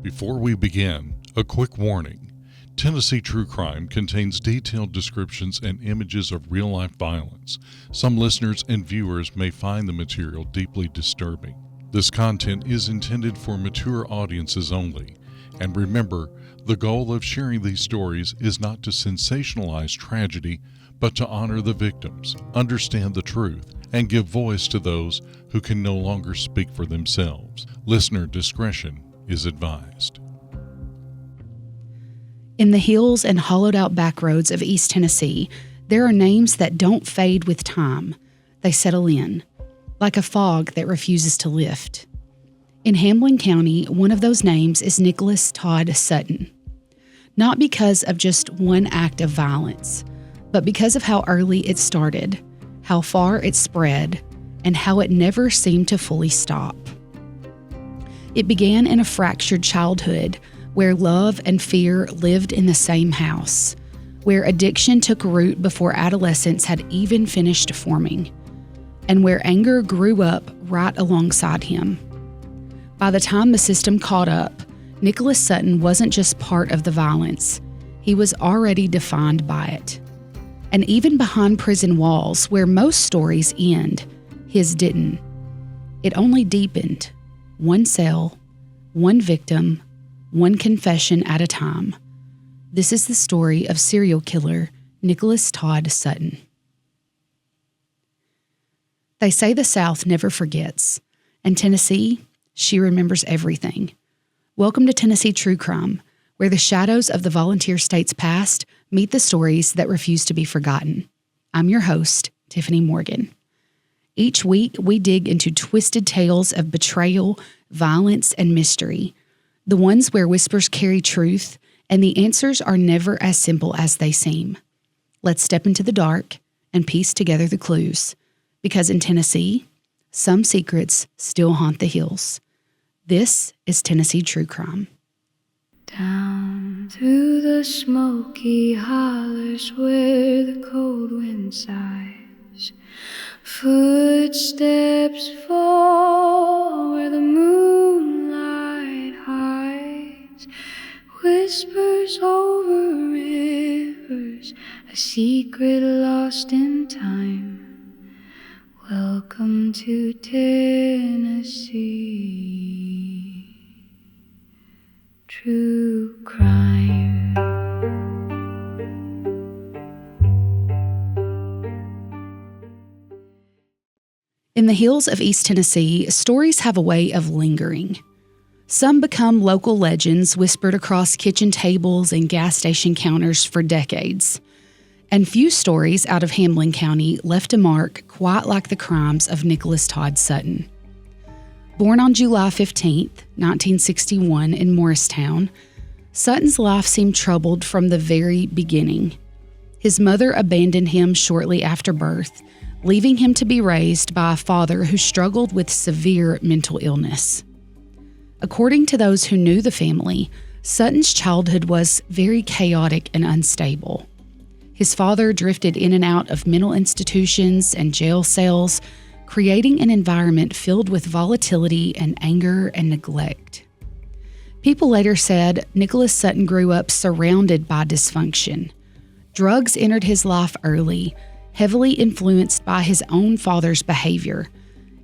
Before we begin, a quick warning. Tennessee True Crime contains detailed descriptions and images of real-life violence. Some listeners and viewers may find the material deeply disturbing. This content is intended for mature audiences only. And remember, the goal of sharing these stories is not to sensationalize tragedy, but to honor the victims, understand the truth, and give voice to those who can no longer speak for themselves. Listener discretion is advised. In the hills and hollowed-out backroads of East Tennessee, there are names that don't fade with time. They settle in, like a fog that refuses to lift. In Hamblen County, one of those names is Nicholas Todd Sutton. Not because of just one act of violence, but because of how early it started, how far it spread, and how it never seemed to fully stop. It began in a fractured childhood where love and fear lived in the same house, where addiction took root before adolescence had even finished forming, and where anger grew up right alongside him. By the time the system caught up, Nicholas Sutton wasn't just part of the violence. He was already defined by it. And even behind prison walls, where most stories end, his didn't. It only deepened. One cell, one victim, one confession at a time. This is the story of serial killer Nicholas Todd Sutton. They say the South never forgets, and Tennessee, she remembers everything. Welcome to Tennessee True Crime, where the shadows of the volunteer state's past meet the stories that refuse to be forgotten. I'm your host, Tiffany Morgan. Each week, we dig into twisted tales of betrayal, violence, and mystery, the ones where whispers carry truth and the answers are never as simple as they seem. Let's step into the dark and piece together the clues, because in Tennessee, some secrets still haunt the hills. This is Tennessee True Crime. Down through the smoky hollers where the cold wind sighs, footsteps fall where the moonlight hides, whispers over rivers, a secret lost in time. Welcome to Tennessee True Crime. In the hills of East Tennessee, stories have a way of lingering. Some become local legends whispered across kitchen tables and gas station counters for decades. And few stories out of Hamblen County left a mark quite like the crimes of Nicholas Todd Sutton. Born on July 15, 1961 in Morristown, Sutton's life seemed troubled from the very beginning. His mother abandoned him shortly after birth, leaving him to be raised by a father who struggled with severe mental illness. According to those who knew the family, Sutton's childhood was very chaotic and unstable. His father drifted in and out of mental institutions and jail cells, creating an environment filled with volatility and anger and neglect. People later said Nicholas Sutton grew up surrounded by dysfunction. Drugs entered his life early, heavily influenced by his own father's behavior.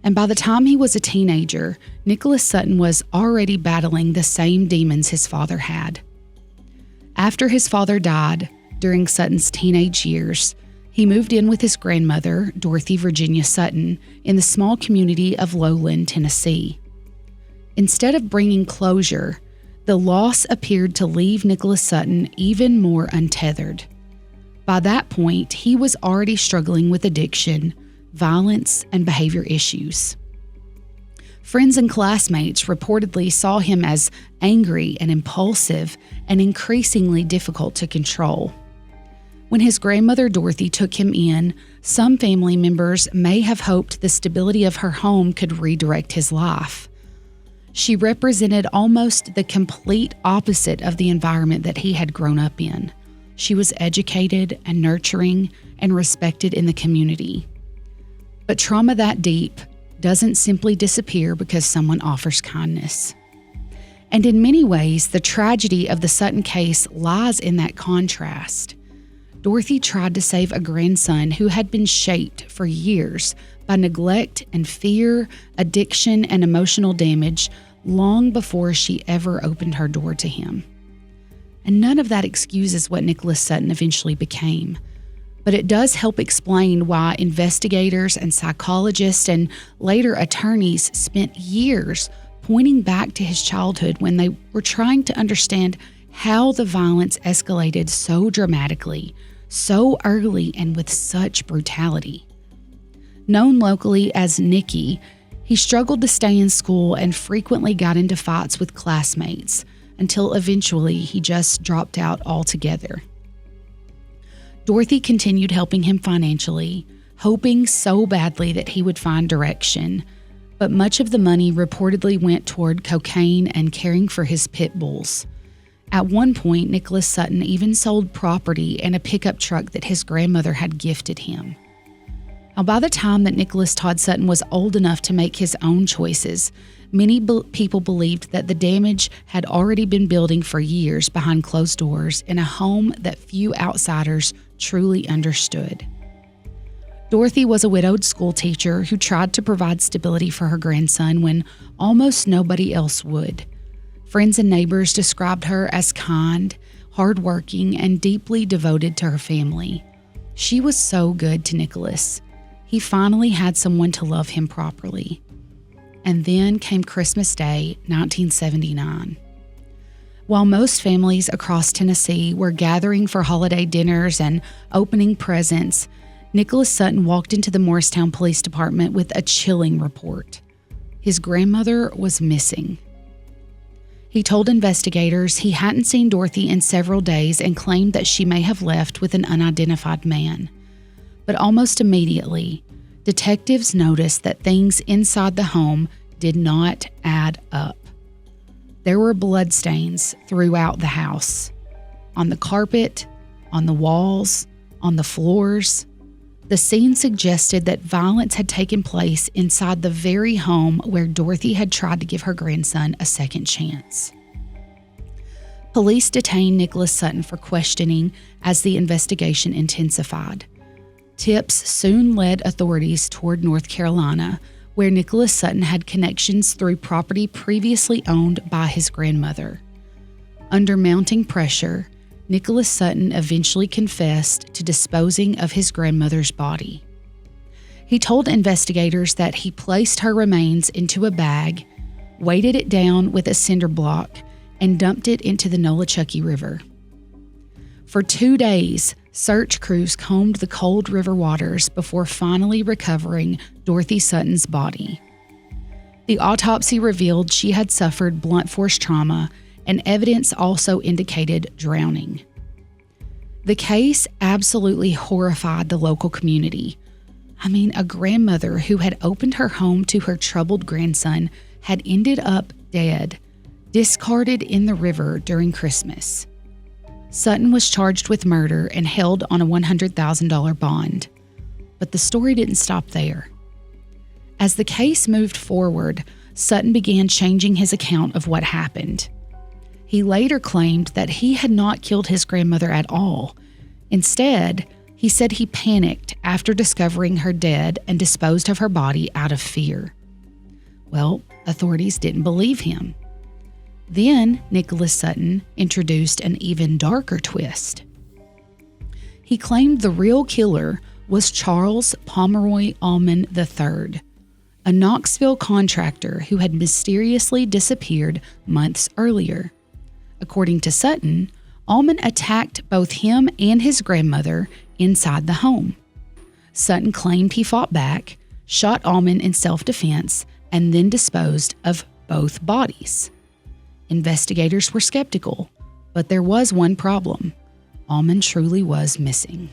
And by the time he was a teenager, Nicholas Sutton was already battling the same demons his father had. After his father died, during Sutton's teenage years, he moved in with his grandmother, Dorothy Virginia Sutton, in the small community of Lowland, Tennessee. Instead of bringing closure, the loss appeared to leave Nicholas Sutton even more untethered. By that point, he was already struggling with addiction, violence, and behavior issues. Friends and classmates reportedly saw him as angry and impulsive and increasingly difficult to control. When his grandmother Dorothy took him in, some family members may have hoped the stability of her home could redirect his life. She represented almost the complete opposite of the environment that he had grown up in. She was educated and nurturing and respected in the community. But trauma that deep doesn't simply disappear because someone offers kindness. And in many ways, the tragedy of the Sutton case lies in that contrast. Dorothy tried to save a grandson who had been shaped for years by neglect and fear, addiction, and emotional damage long before she ever opened her door to him. And none of that excuses what Nicholas Sutton eventually became. But it does help explain why investigators and psychologists and later attorneys spent years pointing back to his childhood when they were trying to understand how the violence escalated so dramatically, so early, and with such brutality. Known locally as Nicky, he struggled to stay in school and frequently got into fights with classmates until eventually he just dropped out altogether. Dorothy continued helping him financially, hoping so badly that he would find direction, but much of the money reportedly went toward cocaine and caring for his pit bulls. At one point, Nicholas Sutton even sold property and a pickup truck that his grandmother had gifted him. Now, by the time that Nicholas Todd Sutton was old enough to make his own choices, many people believed that the damage had already been building for years behind closed doors in a home that few outsiders truly understood. Dorothy was a widowed schoolteacher who tried to provide stability for her grandson when almost nobody else would. Friends and neighbors described her as kind, hardworking, and deeply devoted to her family. She was so good to Nicholas. He finally had someone to love him properly. And then came Christmas Day, 1979. While most families across Tennessee were gathering for holiday dinners and opening presents, Nicholas Sutton walked into the Morristown Police Department with a chilling report. His grandmother was missing. He told investigators he hadn't seen Dorothy in several days and claimed that she may have left with an unidentified man. But almost immediately, detectives noticed that things inside the home did not add up. There were bloodstains throughout the house, on the carpet, on the walls, on the floors. The scene suggested that violence had taken place inside the very home where Dorothy had tried to give her grandson a second chance. Police detained Nicholas Sutton for questioning as the investigation intensified. Tips soon led authorities toward North Carolina, where Nicholas Sutton had connections through property previously owned by his grandmother. Under mounting pressure, Nicholas Sutton eventually confessed to disposing of his grandmother's body. He told investigators that he placed her remains into a bag, weighted it down with a cinder block, and dumped it into the Nolichucky River. For 2 days, search crews combed the cold river waters before finally recovering Dorothy Sutton's body. The autopsy revealed she had suffered blunt force trauma, and evidence also indicated drowning. The case absolutely horrified the local community. A grandmother who had opened her home to her troubled grandson had ended up dead, discarded in the river during Christmas. Sutton was charged with murder and held on a $100,000 bond. But the story didn't stop there. As the case moved forward, Sutton began changing his account of what happened. He later claimed that he had not killed his grandmother at all. Instead, he said he panicked after discovering her dead and disposed of her body out of fear. Well, authorities didn't believe him. Then Nicholas Sutton introduced an even darker twist. He claimed the real killer was Charles Pomeroy Allman III, a Knoxville contractor who had mysteriously disappeared months earlier. According to Sutton, Allman attacked both him and his grandmother inside the home. Sutton claimed he fought back, shot Allman in self-defense, and then disposed of both bodies. Investigators were skeptical, but there was one problem. Allman truly was missing.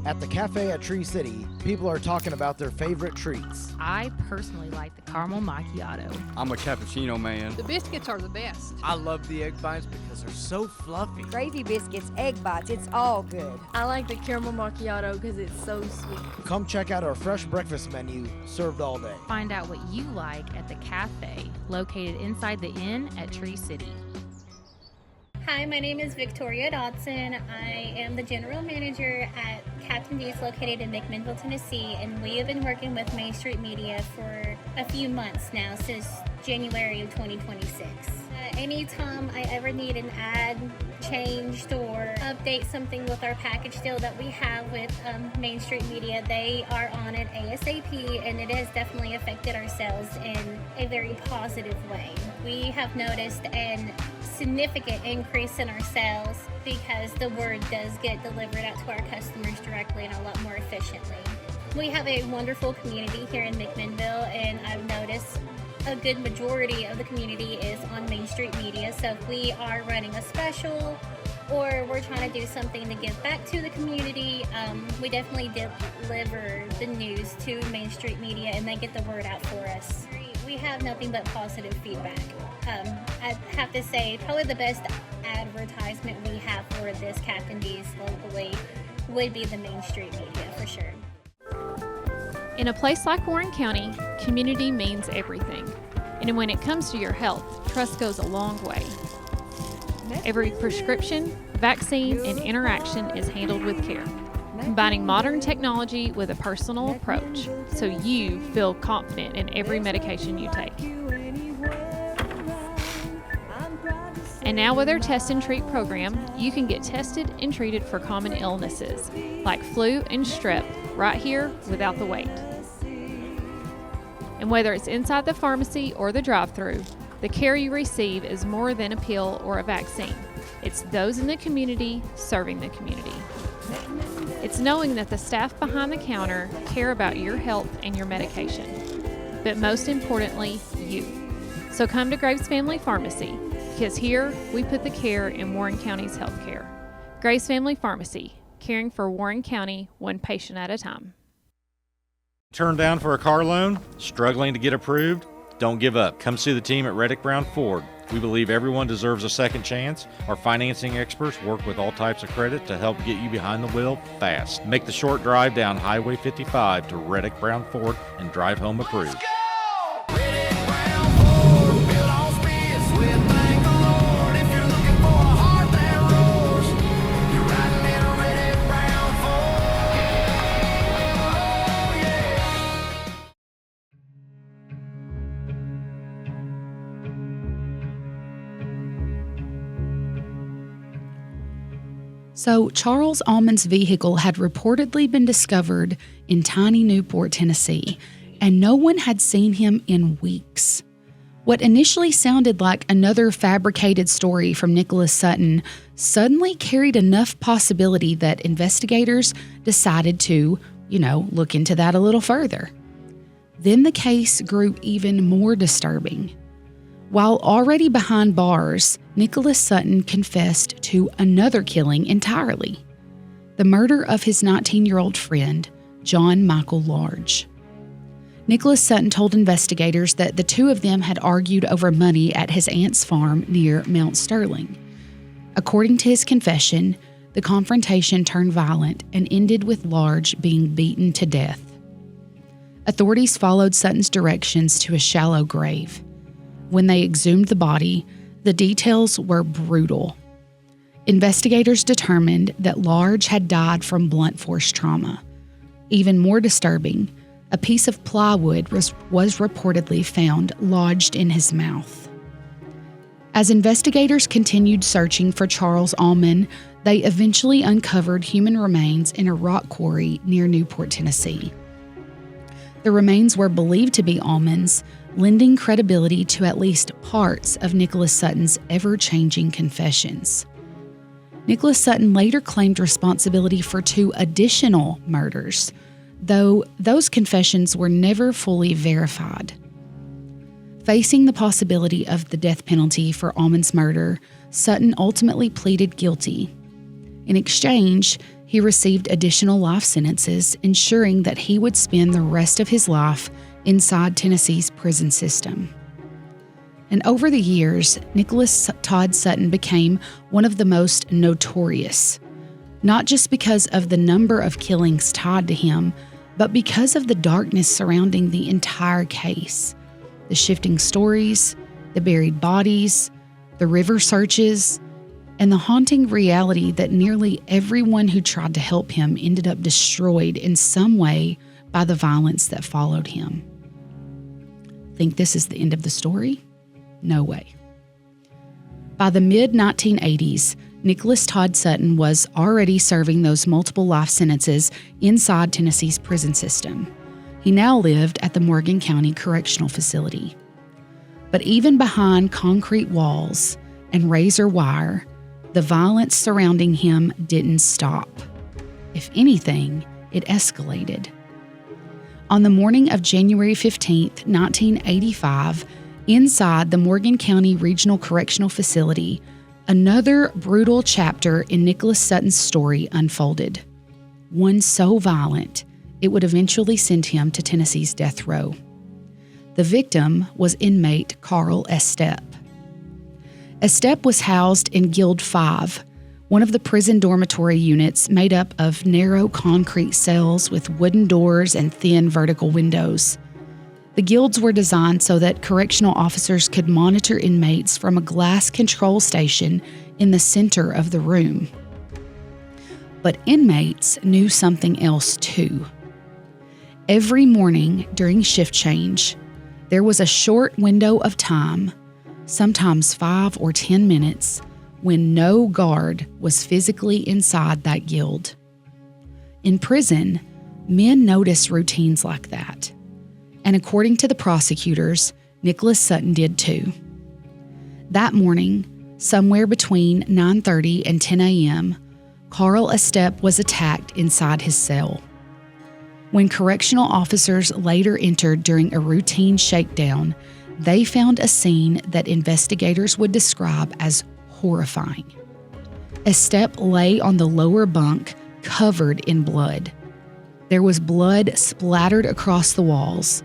At the cafe at Tree City, people are talking about their favorite treats. I personally like the caramel macchiato. I'm a cappuccino man. The biscuits are the best. I love the egg bites because they're so fluffy. Gravy biscuits, egg bites, it's all good. I like the caramel macchiato because it's so sweet. Come check out our fresh breakfast menu, served all day. Find out what you like at the cafe located inside the inn at Tree City. Hi, my name is Victoria Dodson. I am the general manager at Captain D's located in McMinnville, Tennessee, and we have been working with Main Street Media for a few months now, since January of 2026. Anytime I ever need an ad changed or update something with our package deal that we have with Main Street Media, they are on it ASAP, and it has definitely affected our sales in a very positive way. We have noticed an significant increase in our sales because the word does get delivered out to our customers directly and a lot more efficiently. We have a wonderful community here in McMinnville, and I've noticed a good majority of the community is on Main Street Media. So if we are running a special or we're trying to do something to give back to the community, we definitely deliver the news to Main Street Media and they get the word out for us. We have nothing but positive feedback. I have to say, probably the best advertisement we have for this Captain D's locally would be the Main Street Media for sure. In a place like Warren County, community means everything. And when it comes to your health, trust goes a long way. Every prescription, vaccine, and interaction is handled with care, combining modern technology with a personal approach so you feel confident in every medication you take. And now with our Test and Treat program, you can get tested and treated for common illnesses like flu and strep right here without the wait. And whether it's inside the pharmacy or the drive-thru, the care you receive is more than a pill or a vaccine. It's those in the community serving the community. It's knowing that the staff behind the counter care about your health and your medication, but most importantly, you. So come to Graves Family Pharmacy, because here we put the care in Warren County's healthcare. Graves Family Pharmacy, caring for Warren County one patient at a time. Turned down for a car loan? Struggling to get approved? Don't give up. Come see the team at Reddick Brown Ford. We believe everyone deserves a second chance. Our financing experts work with all types of credit to help get you behind the wheel fast. Make the short drive down Highway 55 to Reddick Brown Ford and drive home approved. So, Charles Allman's vehicle had reportedly been discovered in tiny Newport, Tennessee, and no one had seen him in weeks. What initially sounded like another fabricated story from Nicholas Sutton suddenly carried enough possibility that investigators decided to, look into that a little further. Then the case grew even more disturbing. While already behind bars, Nicholas Sutton confessed to another killing entirely, the murder of his 19-year-old friend, John Michael Large. Nicholas Sutton told investigators that the two of them had argued over money at his aunt's farm near Mount Sterling. According to his confession, the confrontation turned violent and ended with Large being beaten to death. Authorities followed Sutton's directions to a shallow grave. When they exhumed the body, the details were brutal. Investigators determined that Large had died from blunt force trauma. Even more disturbing, a piece of plywood was reportedly found lodged in his mouth. As investigators continued searching for Charles Allman, they eventually uncovered human remains in a rock quarry near Newport, Tennessee. The remains were believed to be Allman's, lending credibility to at least parts of Nicholas Sutton's ever-changing confessions. Nicholas Sutton later claimed responsibility for 2 additional murders, though those confessions were never fully verified. Facing the possibility of the death penalty for Allman's murder, Sutton ultimately pleaded guilty. In exchange, he received additional life sentences, ensuring that he would spend the rest of his life inside Tennessee's prison system. And over the years, Nicholas Todd Sutton became one of the most notorious, not just because of the number of killings tied to him, but because of the darkness surrounding the entire case. The shifting stories, the buried bodies, the river searches, and the haunting reality that nearly everyone who tried to help him ended up destroyed in some way by the violence that followed him. Think this is the end of the story? No way. By the mid-1980s, Nicholas Todd Sutton was already serving those multiple life sentences inside Tennessee's prison system. He now lived at the Morgan County Correctional Facility. But even behind concrete walls and razor wire, the violence surrounding him didn't stop. If anything, it escalated. On the morning of January 15, 1985, inside the Morgan County Regional Correctional Facility, another brutal chapter in Nicholas Sutton's story unfolded. One so violent, it would eventually send him to Tennessee's death row. The victim was inmate Carl Estep. Estep was housed in Guild 5, one of the prison dormitory units made up of narrow concrete cells with wooden doors and thin vertical windows. The guilds were designed so that correctional officers could monitor inmates from a glass control station in the center of the room. But inmates knew something else too. Every morning during shift change, there was a short window of time, sometimes 5 or 10 minutes, when no guard was physically inside that guild. In prison, men notice routines like that. And according to the prosecutors, Nicholas Sutton did too. That morning, somewhere between 9:30 and 10 a.m., Carl Estep was attacked inside his cell. When correctional officers later entered during a routine shakedown, they found a scene that investigators would describe as horrifying. Estep lay on the lower bunk, covered in blood. There was blood splattered across the walls,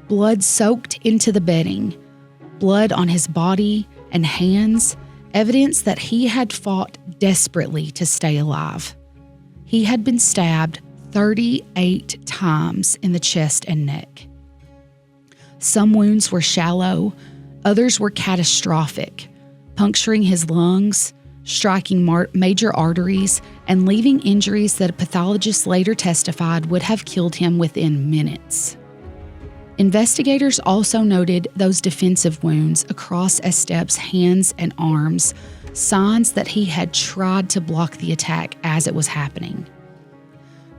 blood soaked into the bedding, blood on his body and hands, evidence that he had fought desperately to stay alive. He had been stabbed 38 times in the chest and neck. Some wounds were shallow, others were catastrophic, puncturing his lungs, striking major arteries, and leaving injuries that a pathologist later testified would have killed him within minutes. Investigators also noted those defensive wounds across Estep's hands and arms, signs that he had tried to block the attack as it was happening.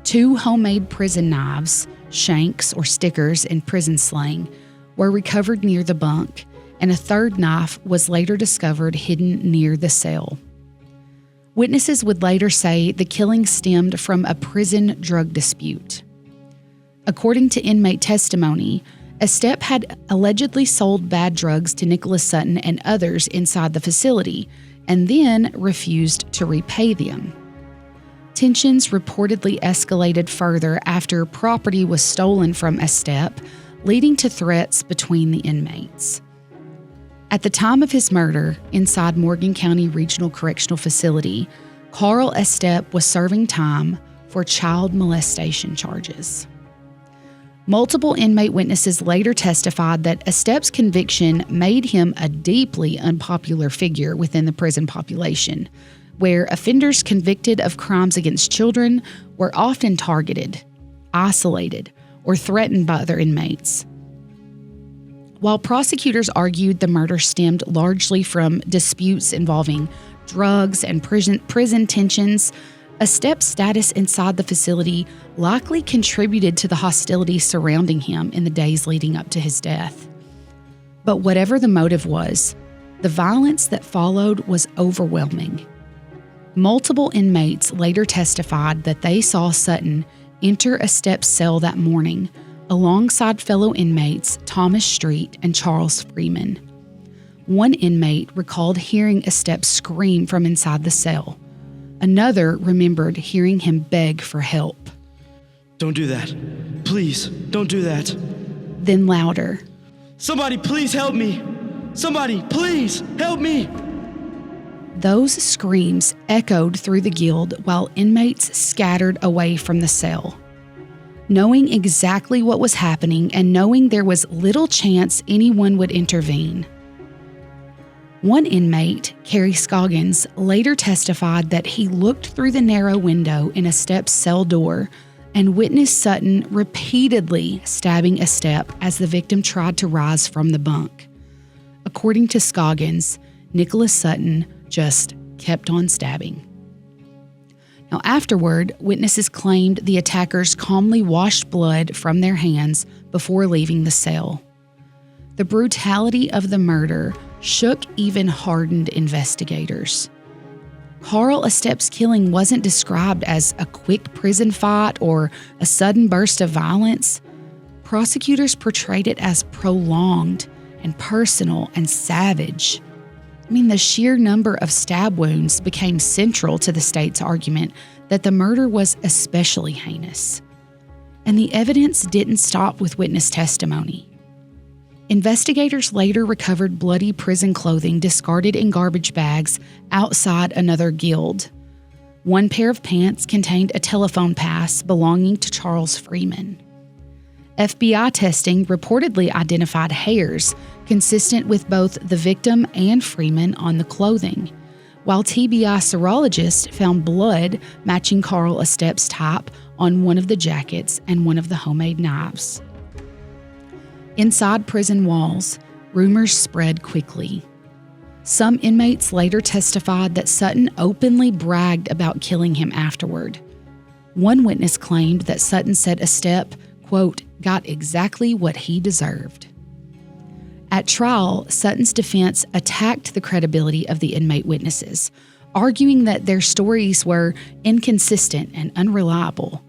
2 homemade prison knives, shanks or stickers in prison slang, were recovered near the bunk, and a third knife was later discovered hidden near the cell. Witnesses would later say the killing stemmed from a prison drug dispute. According to inmate testimony, Estep had allegedly sold bad drugs to Nicholas Sutton and others inside the facility, and then refused to repay them. Tensions reportedly escalated further after property was stolen from Estep, leading to threats between the inmates. At the time of his murder, inside Morgan County Regional Correctional Facility, Carl Estep was serving time for child molestation charges. Multiple inmate witnesses later testified that Estep's conviction made him a deeply unpopular figure within the prison population, where offenders convicted of crimes against children were often targeted, isolated, or threatened by other inmates. While prosecutors argued the murder stemmed largely from disputes involving drugs and prison tensions, Estep's status inside the facility likely contributed to the hostility surrounding him in the days leading up to his death. But whatever the motive was, the violence that followed was overwhelming. Multiple inmates later testified that they saw Sutton enter Estep's cell that morning alongside fellow inmates Thomas Street and Charles Freeman. One inmate recalled hearing Estep scream from inside the cell. Another remembered hearing him beg for help. Don't do that. Please, don't do that. Then louder. Somebody, please help me. Somebody, please help me. Those screams echoed through the guild while inmates scattered away from the cell. Knowing exactly what was happening and knowing there was little chance anyone would intervene. One inmate, Kerry Scoggins, later testified that he looked through the narrow window in Estep's cell door and witnessed Sutton repeatedly stabbing Estep as the victim tried to rise from the bunk. According to Scoggins, Nicholas Sutton just kept on stabbing. Now, afterward, witnesses claimed the attackers calmly washed blood from their hands before leaving the cell. The brutality of the murder shook even hardened investigators. Carl Estep's killing wasn't described as a quick prison fight or a sudden burst of violence. Prosecutors portrayed it as prolonged and personal and savage. The sheer number of stab wounds became central to the state's argument that the murder was especially heinous. And the evidence didn't stop with witness testimony. Investigators later recovered bloody prison clothing discarded in garbage bags outside another guild. One pair of pants contained a telephone pass belonging to Charles Freeman. FBI testing reportedly identified hairs consistent with both the victim and Freeman on the clothing, while TBI serologists found blood matching Carl Estep's type on one of the jackets and one of the homemade knives. Inside prison walls, rumors spread quickly. Some inmates later testified that Sutton openly bragged about killing him afterward. One witness claimed that Sutton said Estep, quote, got exactly what he deserved. At trial, Sutton's defense attacked the credibility of the inmate witnesses, arguing that their stories were inconsistent and unreliable.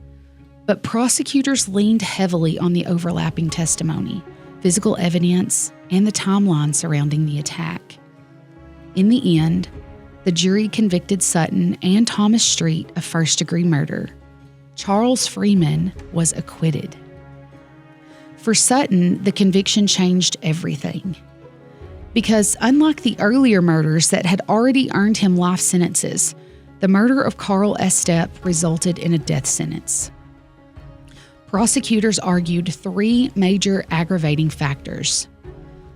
But prosecutors leaned heavily on the overlapping testimony, physical evidence, and the timeline surrounding the attack. In the end, the jury convicted Sutton and Thomas Street of first-degree murder. Charles Freeman was acquitted. For Sutton, the conviction changed everything. Because unlike the earlier murders that had already earned him life sentences, the murder of Carl Estep resulted in a death sentence. Prosecutors argued three major aggravating factors.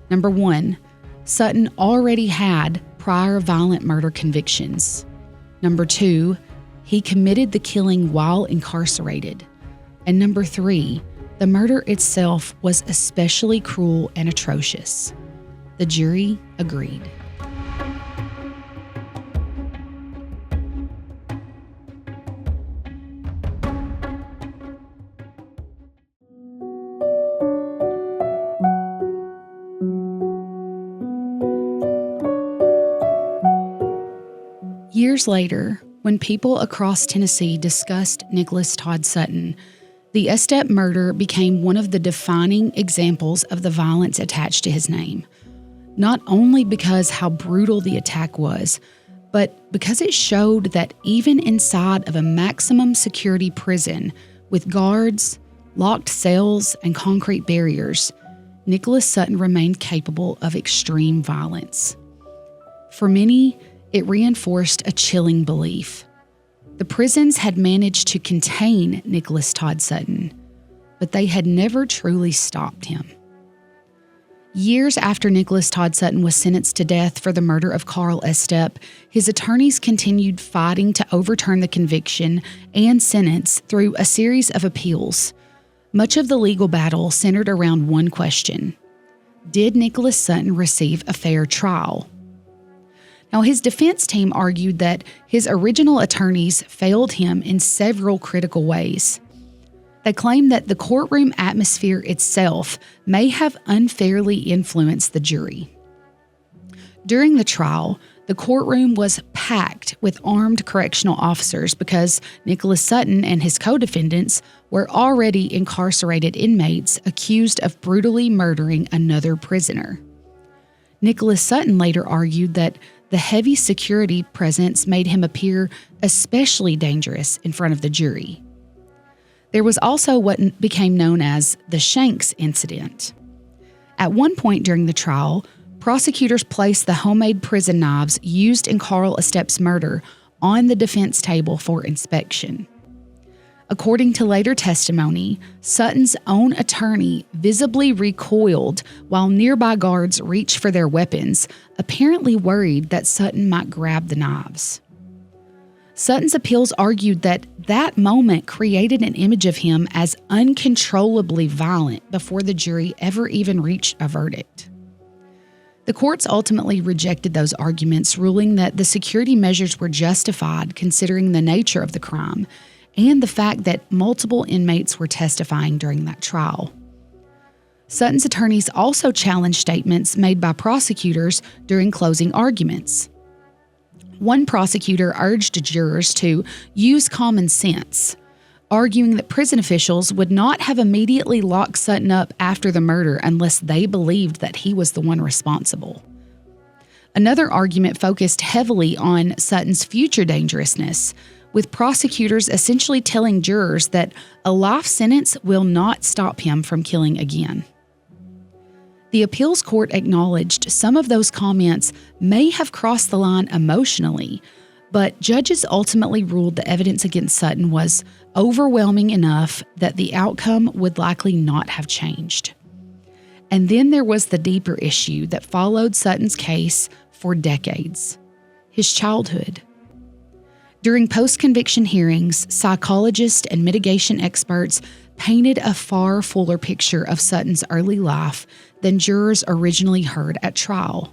Number one, Sutton already had prior violent murder convictions. Number two, he committed the killing while incarcerated. And number three, the murder itself was especially cruel and atrocious. The jury agreed. Years later, when people across Tennessee discussed Nicholas Todd Sutton, the Estep murder became one of the defining examples of the violence attached to his name. Not only because how brutal the attack was, but because it showed that even inside of a maximum security prison with guards, locked cells, and concrete barriers, Nicholas Sutton remained capable of extreme violence. For many, it reinforced a chilling belief. The prisons had managed to contain Nicholas Todd Sutton, but they had never truly stopped him. Years after Nicholas Todd Sutton was sentenced to death for the murder of Carl Estep, his attorneys continued fighting to overturn the conviction and sentence through a series of appeals. Much of the legal battle centered around one question: did Nicholas Sutton receive a fair trial? Now, his defense team argued that his original attorneys failed him in several critical ways. They claimed that the courtroom atmosphere itself may have unfairly influenced the jury. During the trial, the courtroom was packed with armed correctional officers because Nicholas Sutton and his co-defendants were already incarcerated inmates accused of brutally murdering another prisoner. Nicholas Sutton later argued that the heavy security presence made him appear especially dangerous in front of the jury. There was also what became known as the Shanks incident. At one point during the trial, prosecutors placed the homemade prison knives used in Carl Estep's murder on the defense table for inspection. According to later testimony, Sutton's own attorney visibly recoiled while nearby guards reached for their weapons, apparently worried that Sutton might grab the knives. Sutton's appeals argued that that moment created an image of him as uncontrollably violent before the jury ever even reached a verdict. The courts ultimately rejected those arguments, ruling that the security measures were justified considering the nature of the crime and the fact that multiple inmates were testifying during that trial. Sutton's attorneys also challenged statements made by prosecutors during closing arguments. One prosecutor urged jurors to use common sense, arguing that prison officials would not have immediately locked Sutton up after the murder unless they believed that he was the one responsible. Another argument focused heavily on Sutton's future dangerousness, with prosecutors essentially telling jurors that a life sentence will not stop him from killing again. The appeals court acknowledged some of those comments may have crossed the line emotionally, but judges ultimately ruled the evidence against Sutton was overwhelming enough that the outcome would likely not have changed. And then there was the deeper issue that followed Sutton's case for decades: his childhood. During post-conviction hearings, psychologists and mitigation experts painted a far fuller picture of Sutton's early life than jurors originally heard at trial.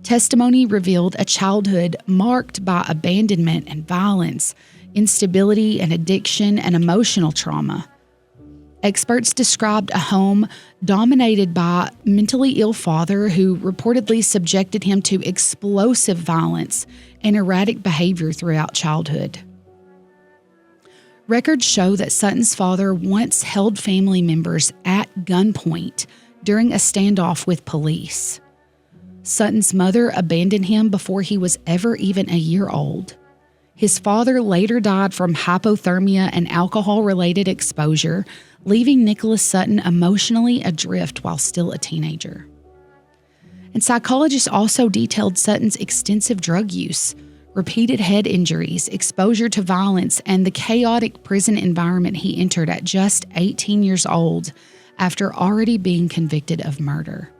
Testimony revealed a childhood marked by abandonment and violence, instability and addiction, and emotional trauma. Experts described a home dominated by a mentally ill father who reportedly subjected him to explosive violence and erratic behavior throughout childhood. Records show that Sutton's father once held family members at gunpoint during a standoff with police. Sutton's mother abandoned him before he was ever even a year old. His father later died from hypothermia and alcohol-related exposure, leaving Nicholas Sutton emotionally adrift while still a teenager. And psychologists also detailed Sutton's extensive drug use, repeated head injuries, exposure to violence, and the chaotic prison environment he entered at just 18 years old after already being convicted of murder.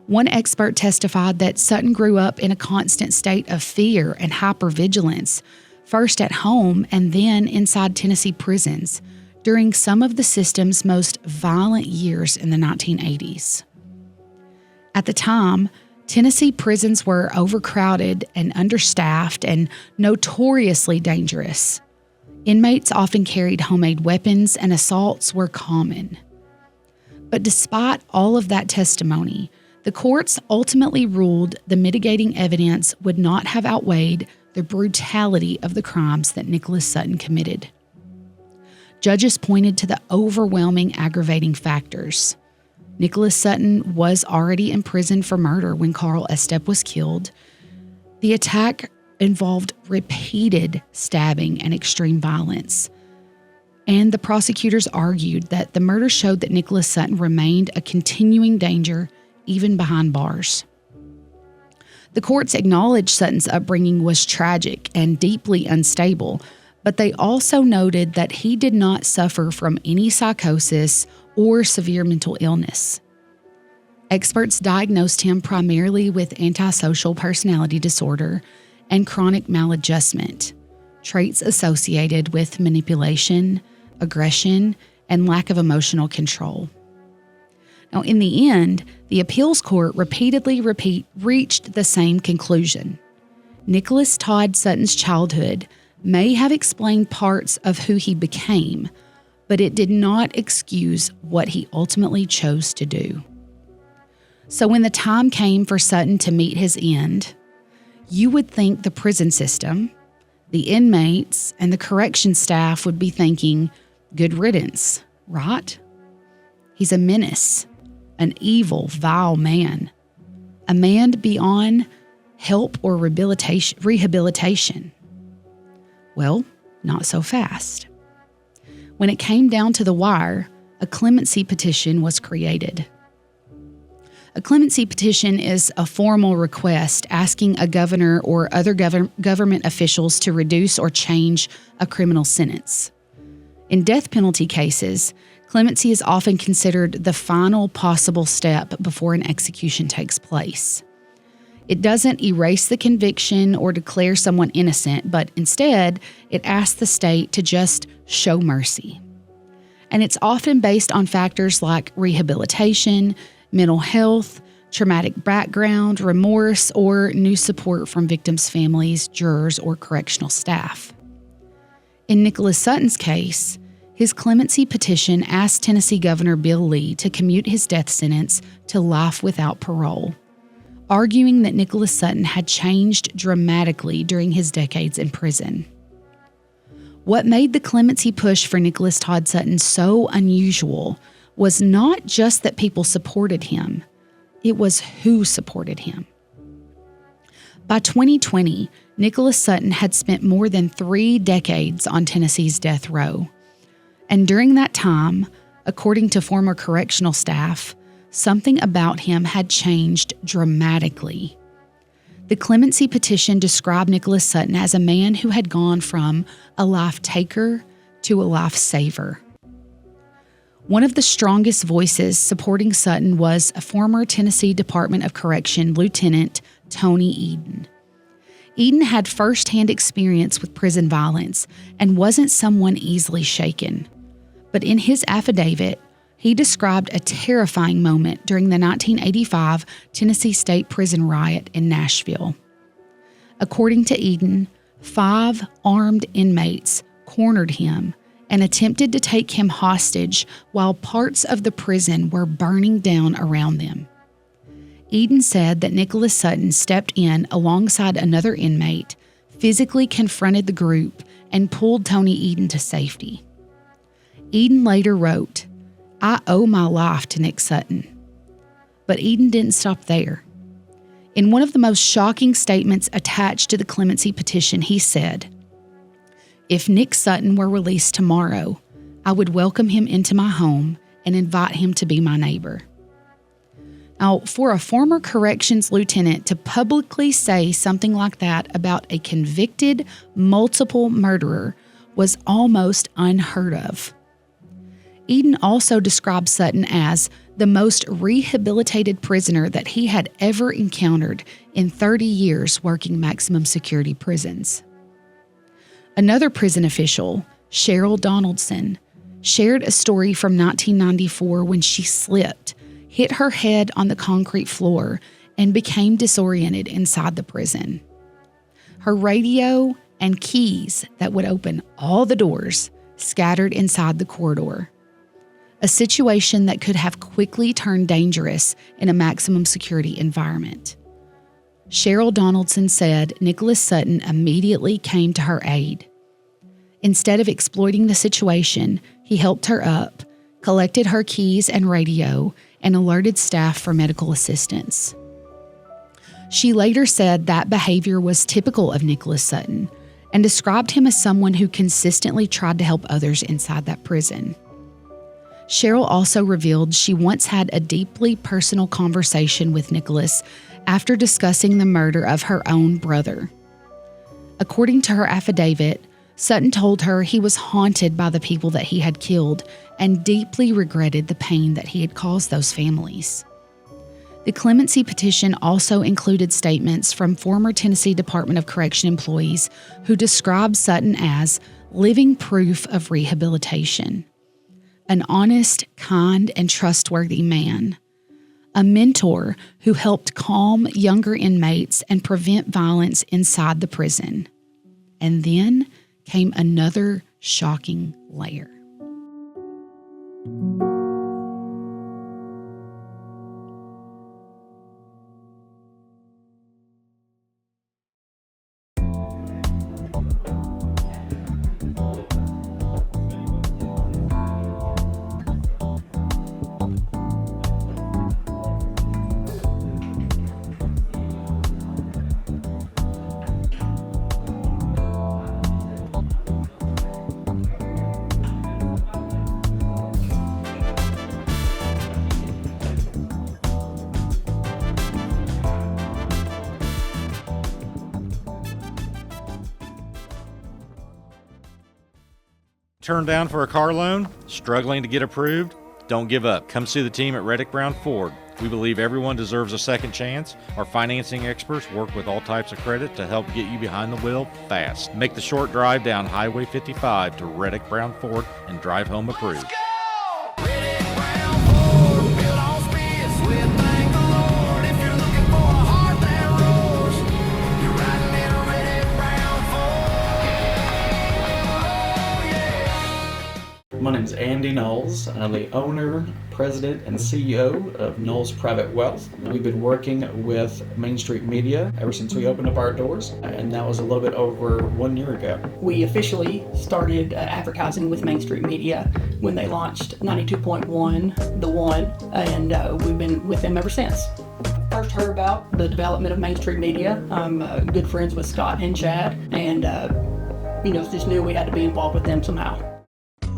One expert testified that Sutton grew up in a constant state of fear and hypervigilance, first at home and then inside Tennessee prisons, during some of the system's most violent years in the 1980s. At the time, Tennessee prisons were overcrowded and understaffed and notoriously dangerous. Inmates often carried homemade weapons and assaults were common. But despite all of that testimony, the courts ultimately ruled the mitigating evidence would not have outweighed the brutality of the crimes that Nicholas Sutton committed. Judges pointed to the overwhelming aggravating factors. Nicholas Sutton was already in prison for murder when Carl Estep was killed. The attack involved repeated stabbing and extreme violence. And the prosecutors argued that the murder showed that Nicholas Sutton remained a continuing danger even behind bars. The courts acknowledged Sutton's upbringing was tragic and deeply unstable, but they also noted that he did not suffer from any psychosis or severe mental illness. Experts diagnosed him primarily with antisocial personality disorder and chronic maladjustment, traits associated with manipulation, aggression, and lack of emotional control. Now, in the end, the appeals court repeatedly reached the same conclusion. Nicholas Todd Sutton's childhood may have explained parts of who he became, but it did not excuse what he ultimately chose to do. So when the time came for Sutton to meet his end, you would think the prison system, the inmates, and the correction staff would be thinking, good riddance, right? He's a menace, an evil, vile man, a man beyond help or rehabilitation. Well, not so fast. When it came down to the wire, a clemency petition was created. A clemency petition is a formal request asking a governor or other government officials to reduce or change a criminal sentence. In death penalty cases, clemency is often considered the final possible step before an execution takes place. It doesn't erase the conviction or declare someone innocent, but instead, it asks the state to just show mercy. And it's often based on factors like rehabilitation, mental health, traumatic background, remorse, or new support from victims' families, jurors, or correctional staff. In Nicholas Sutton's case, his clemency petition asked Tennessee Governor Bill Lee to commute his death sentence to life without parole, arguing that Nicholas Sutton had changed dramatically during his decades in prison. What made the clemency push for Nicholas Todd Sutton so unusual was not just that people supported him, it was who supported him. By 2020, Nicholas Sutton had spent more than 3 decades on Tennessee's death row. And during that time, according to former correctional staff, something about him had changed dramatically. The clemency petition described Nicholas Sutton as a man who had gone from a life taker to a life saver. One of the strongest voices supporting Sutton was a former Tennessee Department of Correction Lieutenant Tony Eden. Eden had firsthand experience with prison violence and wasn't someone easily shaken. But in his affidavit, he described a terrifying moment during the 1985 Tennessee State Prison riot in Nashville. According to Eden, 5 armed inmates cornered him and attempted to take him hostage while parts of the prison were burning down around them. Eden said that Nicholas Sutton stepped in alongside another inmate, physically confronted the group, and pulled Tony Eden to safety. Eden later wrote, "I owe my life to Nick Sutton." But Eden didn't stop there. In one of the most shocking statements attached to the clemency petition, he said, "If Nick Sutton were released tomorrow, I would welcome him into my home and invite him to be my neighbor." Now, for a former corrections lieutenant to publicly say something like that about a convicted multiple murderer was almost unheard of. Eden also described Sutton as the most rehabilitated prisoner that he had ever encountered in 30 years working maximum security prisons. Another prison official, Cheryl Donaldson, shared a story from 1994 when she slipped, hit her head on the concrete floor, and became disoriented inside the prison. Her radio and keys that would open all the doors scattered inside the corridor, a situation that could have quickly turned dangerous in a maximum security environment. Cheryl Donaldson said Nicholas Sutton immediately came to her aid. Instead of exploiting the situation, he helped her up, collected her keys and radio, and alerted staff for medical assistance. She later said that behavior was typical of Nicholas Sutton and described him as someone who consistently tried to help others inside that prison. Cheryl also revealed she once had a deeply personal conversation with Nicholas after discussing the murder of her own brother. According to her affidavit, Sutton told her he was haunted by the people that he had killed and deeply regretted the pain that he had caused those families. The clemency petition also included statements from former Tennessee Department of Correction employees who described Sutton as living proof of rehabilitation, an honest, kind, and trustworthy man, a mentor who helped calm younger inmates and prevent violence inside the prison. And then came another shocking layer. Turned down for a car loan? Struggling to get approved? Don't give up. Come see the team at Reddick Brown Ford. We believe everyone deserves a second chance. Our financing experts work with all types of credit to help get you behind the wheel fast. Make the short drive down Highway 55 to Reddick Brown Ford and drive home approved. My name is Andy Knowles. I'm the owner, president, and CEO of Knowles Private Wealth. We've been working with Main Street Media ever since we opened up our doors, and that was a little bit over 1 year ago. We officially started advertising with Main Street Media when they launched 92.1 The One, and we've been with them ever since. First heard about the development of Main Street Media. I'm good friends with Scott and Chad, and just knew we had to be involved with them somehow.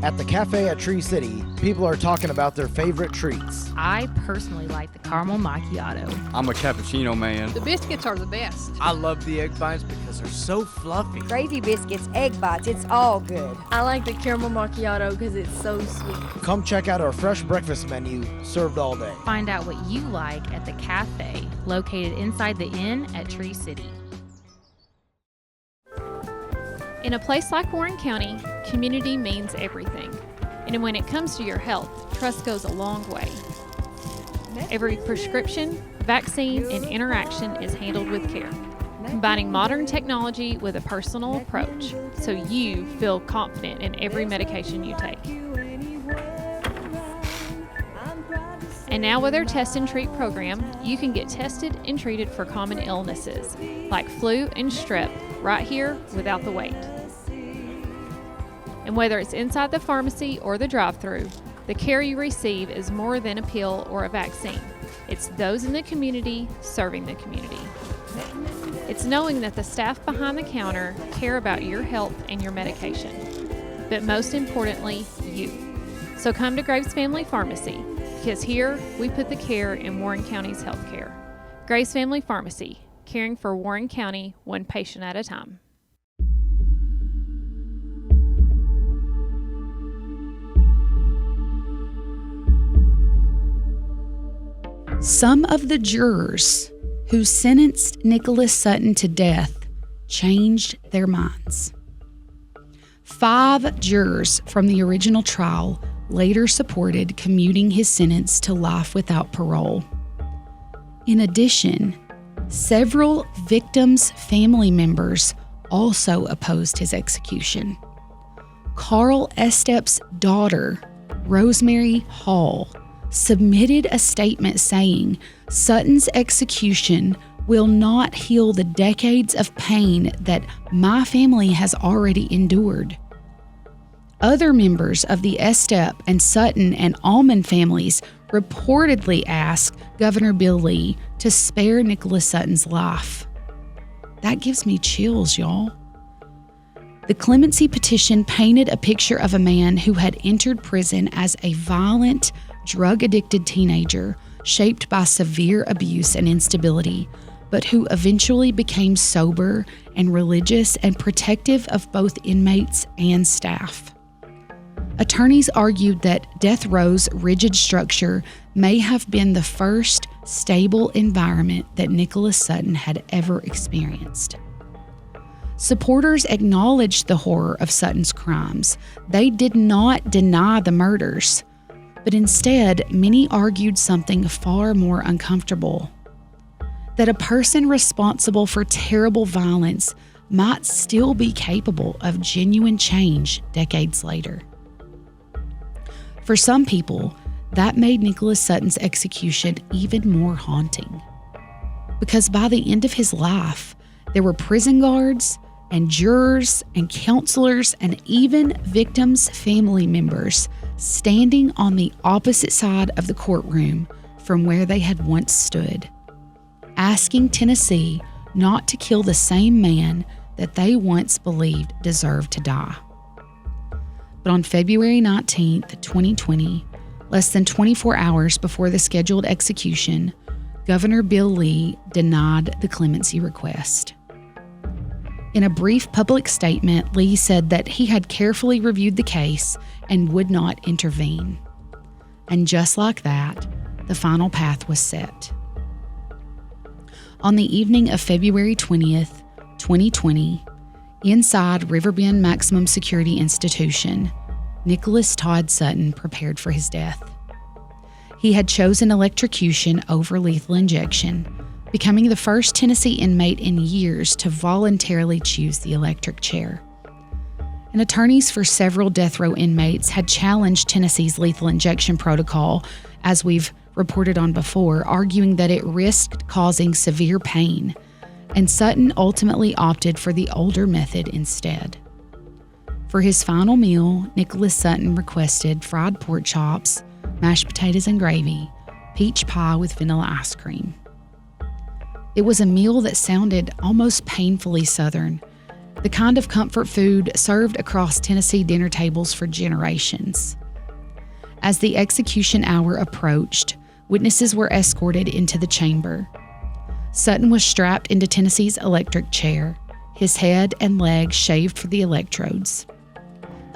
At the cafe at Tree City, people are talking about their favorite treats. I personally like the caramel macchiato. I'm a cappuccino man. The biscuits are the best. I love the egg bites because they're so fluffy. Gravy biscuits, egg bites, it's all good. I like the caramel macchiato because it's so sweet. Come check out our fresh breakfast menu, served all day. Find out what you like at the cafe located inside the inn at Tree City. In a place like Warren County, community means everything. And when it comes to your health, trust goes a long way. Every prescription, vaccine, and interaction is handled with care, combining modern technology with a personal approach so you feel confident in every medication you take. And now with our Test and Treat program, you can get tested and treated for common illnesses like flu and strep right here without the wait. And whether it's inside the pharmacy or the drive-thru, the care you receive is more than a pill or a vaccine. It's those in the community serving the community. It's knowing that the staff behind the counter care about your health and your medication, but most importantly, you. So come to Graves Family Pharmacy, because here we put the care in Warren County's healthcare. Graves Family Pharmacy, caring for Warren County one patient at a time. Some of the jurors who sentenced Nicholas Sutton to death changed their minds. 5 jurors from the original trial later supported commuting his sentence to life without parole. In addition, several victims' family members also opposed his execution. Carl Estep's daughter, Rosemary Hall, submitted a statement saying Sutton's execution will not heal the decades of pain that my family has already endured. Other members of the Estep and Sutton and Allman families reportedly asked Governor Bill Lee to spare Nicholas Sutton's life. That gives me chills, y'all. The clemency petition painted a picture of a man who had entered prison as a violent, drug-addicted teenager shaped by severe abuse and instability, but who eventually became sober and religious and protective of both inmates and staff. Attorneys argued that death row's rigid structure may have been the first stable environment that Nicholas Sutton had ever experienced. Supporters acknowledged the horror of Sutton's crimes. They did not deny the murders, but instead, many argued something far more uncomfortable: that a person responsible for terrible violence might still be capable of genuine change decades later. For some people, that made Nicholas Sutton's execution even more haunting, because by the end of his life, there were prison guards and jurors and counselors and even victims' family members standing on the opposite side of the courtroom from where they had once stood, asking Tennessee not to kill the same man that they once believed deserved to die. But on February 19th, 2020, less than 24 hours before the scheduled execution, Governor Bill Lee denied the clemency request. In a brief public statement, Lee said that he had carefully reviewed the case and would not intervene. And just like that, the final path was set. On the evening of February 20th, 2020, inside Riverbend Maximum Security Institution, Nicholas Todd Sutton prepared for his death. He had chosen electrocution over lethal injection, becoming the first Tennessee inmate in years to voluntarily choose the electric chair. And attorneys for several death row inmates had challenged Tennessee's lethal injection protocol, as we've reported on before, arguing that it risked causing severe pain, and Sutton ultimately opted for the older method instead. For his final meal, Nicholas Sutton requested fried pork chops, mashed potatoes and gravy, peach pie with vanilla ice cream. It was a meal that sounded almost painfully Southern, the kind of comfort food served across Tennessee dinner tables for generations. As the execution hour approached, witnesses were escorted into the chamber. Sutton was strapped into Tennessee's electric chair, his head and legs shaved for the electrodes.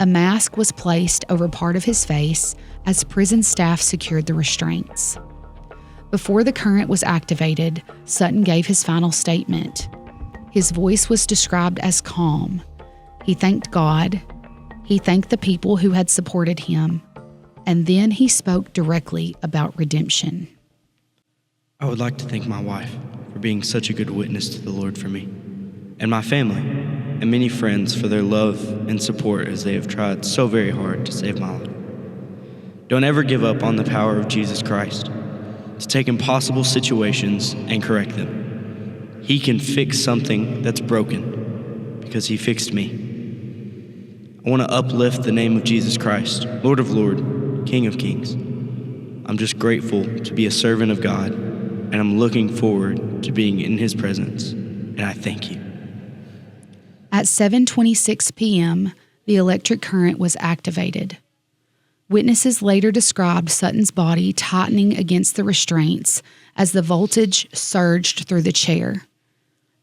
A mask was placed over part of his face as prison staff secured the restraints. Before the current was activated, Sutton gave his final statement. His voice was described as calm. He thanked God. He thanked the people who had supported him. And then he spoke directly about redemption. I would like to thank my wife for being such a good witness to the Lord for me, and my family and many friends for their love and support as they have tried so very hard to save my life. Don't ever give up on the power of Jesus Christ to take impossible situations and correct them. He can fix something that's broken because he fixed me. I want to uplift the name of Jesus Christ, Lord of Lords, King of Kings. I'm just grateful to be a servant of God, and I'm looking forward to being in his presence, and I thank you. At 7:26 p.m., the electric current was activated. Witnesses later described Sutton's body tightening against the restraints as the voltage surged through the chair.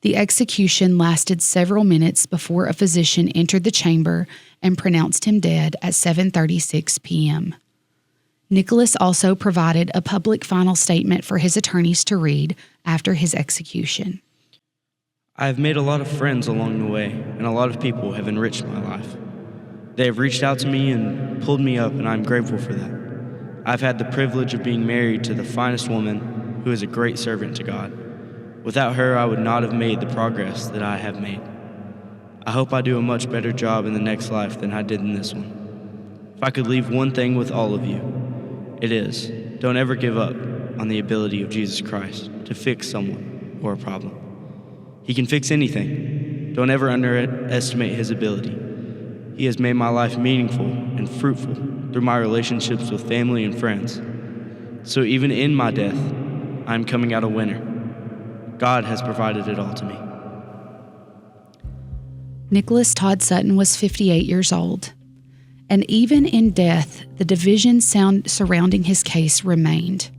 The execution lasted several minutes before a physician entered the chamber and pronounced him dead at 7:36 p.m. Nicholas also provided a public final statement for his attorneys to read after his execution. I have made a lot of friends along the way, and a lot of people have enriched my life. They have reached out to me and pulled me up, and I'm grateful for that. I've had the privilege of being married to the finest woman who is a great servant to God. Without her, I would not have made the progress that I have made. I hope I do a much better job in the next life than I did in this one. If I could leave one thing with all of you, it is, don't ever give up on the ability of Jesus Christ to fix someone or a problem. He can fix anything. Don't ever underestimate his ability. He has made my life meaningful and fruitful through my relationships with family and friends. So even in my death, I'm coming out a winner. God has provided it all to me. Nicholas Todd Sutton was 58 years old. And even in death, the division surrounding his case remained.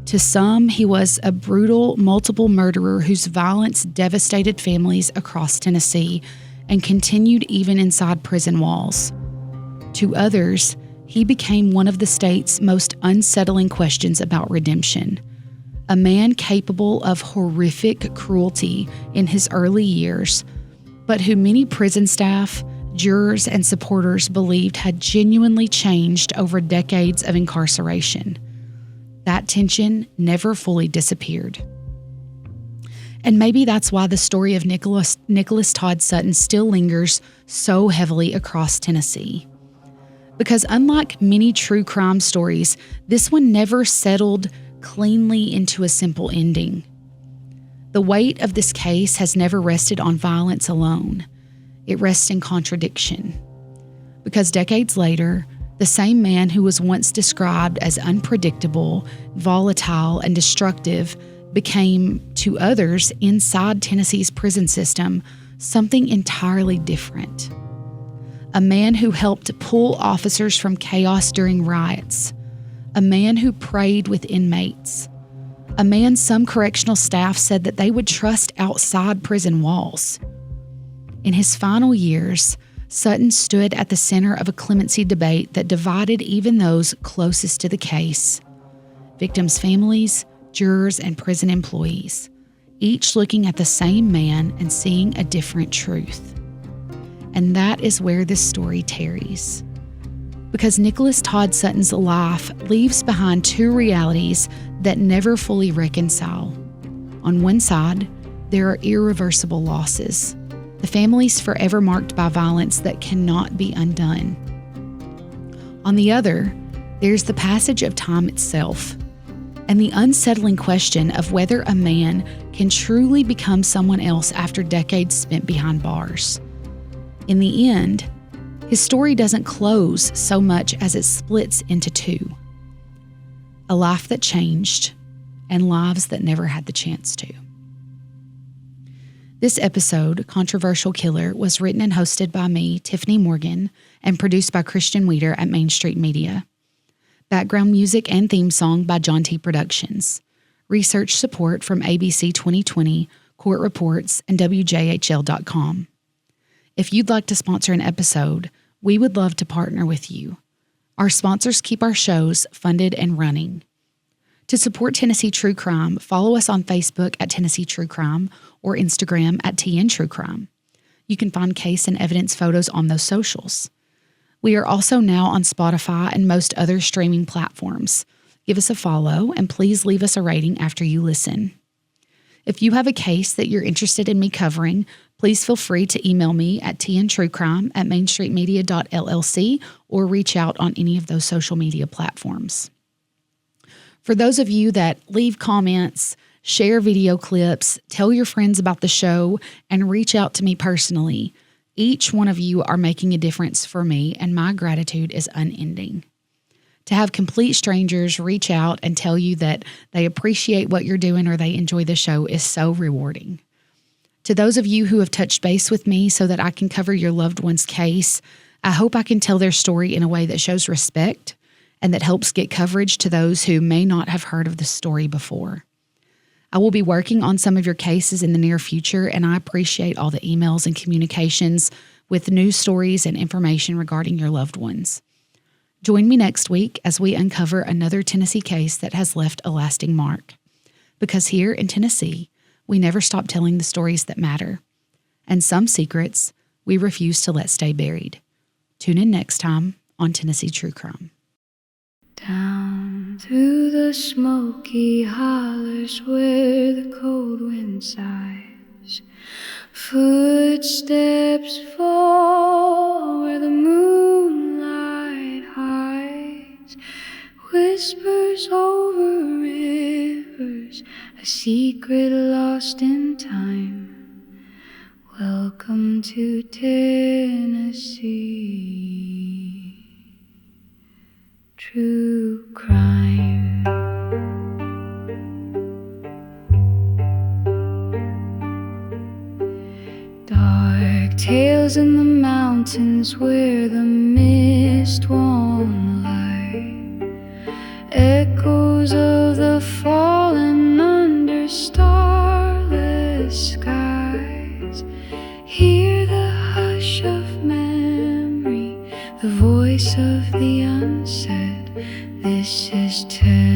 To some, he was a brutal, multiple murderer whose violence devastated families across Tennessee and continued even inside prison walls. To others, he became one of the state's most unsettling questions about redemption. A man capable of horrific cruelty in his early years, but who many prison staff, jurors, and supporters believed had genuinely changed over decades of incarceration. That tension never fully disappeared. And maybe that's why the story of Nicholas Todd Sutton still lingers so heavily across Tennessee. Because unlike many true crime stories, this one never settled cleanly into a simple ending. The weight of this case has never rested on violence alone. It rests in contradiction. Because decades later, the same man who was once described as unpredictable, volatile, and destructive became, to others inside Tennessee's prison system, something entirely different. A man who helped pull officers from chaos during riots. A man who prayed with inmates. A man some correctional staff said that they would trust outside prison walls. In his final years, Sutton stood at the center of a clemency debate that divided even those closest to the case: victims' families, jurors, and prison employees, each looking at the same man and seeing a different truth. And that is where this story tarries. Because Nicholas Todd Sutton's life leaves behind two realities that never fully reconcile. On one side, there are irreversible losses, the families forever marked by violence that cannot be undone. On the other, there's the passage of time itself, and the unsettling question of whether a man can truly become someone else after decades spent behind bars. In the end, his story doesn't close so much as it splits into two: a life that changed and lives that never had the chance to. This episode, Controversial Killer, was written and hosted by me, Tiffany Morgan, and produced by Christian Weeder at Main Street Media. Background music and theme song by John T. Productions. Research support from ABC 2020, Court Reports, and WJHL.com. If you'd like to sponsor an episode, we would love to partner with you. Our sponsors keep our shows funded and running. To support Tennessee True Crime, follow us on Facebook at Tennessee True Crime or Instagram at TN True Crime. You can find case and evidence photos on those socials. We are also now on Spotify and most other streaming platforms. Give us a follow and please leave us a rating after you listen. If you have a case that you're interested in me covering, please feel free to email me at tntruecrime@mainstreetmedia.llc or reach out on any of those social media platforms. For those of you that leave comments, share video clips, tell your friends about the show, and reach out to me personally, each one of you are making a difference for me, and my gratitude is unending. To have complete strangers reach out and tell you that they appreciate what you're doing or they enjoy the show is so rewarding. To those of you who have touched base with me so that I can cover your loved one's case, I hope I can tell their story in a way that shows respect and that helps get coverage to those who may not have heard of the story before. I will be working on some of your cases in the near future, and I appreciate all the emails and communications with news stories and information regarding your loved ones. Join me next week as we uncover another Tennessee case that has left a lasting mark. Because here in Tennessee, we never stop telling the stories that matter. And some secrets we refuse to let stay buried. Tune in next time on Tennessee True Crime. Down through the smoky hollers where the cold wind sighs, footsteps fall where the moonlight hides, whispers over rivers, a secret lost in time. Welcome to Tennessee. True crime. Dark tales in the mountains where the mist won't lie, echoes of the fallen under starless skies. Hear the hush of memory, the voice of the unsaid. This is Tennessee.